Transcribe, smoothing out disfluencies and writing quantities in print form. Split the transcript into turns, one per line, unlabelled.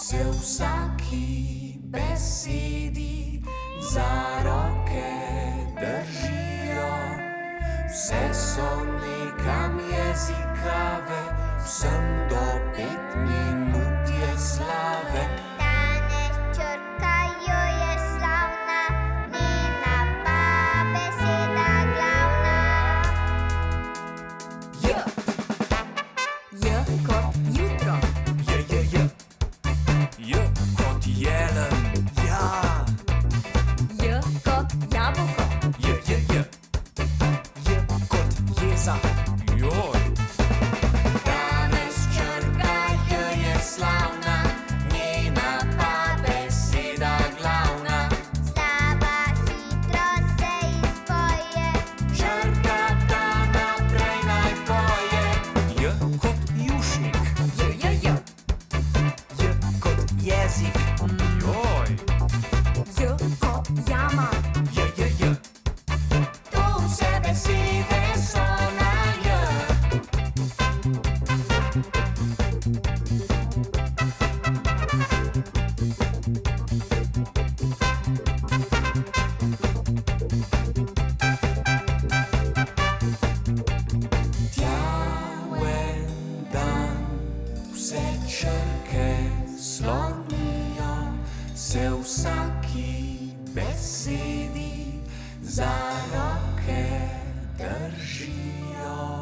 se vsaki besedi za roke držijo. Vse so nekam jezikave, vsem do 5 minut je slave.
Danes Črka J je slavna, njena pa beseda glavna.
J,
J kot jutro.
J kot jelen. Ja.
J kot jabolko.
J kot jeza. Joj. Danes Črka J je slavna, njena pa beseda glavna.
Slava hitro se izpoje,
Črka ta naprej naj poje. J kot jušnik.
J.
J kot jezik. Joj.
J kot jama.
J. To vse besede so na J. Tjaven dan, vse črke slonijo, se vsaki besedi za roke držijo.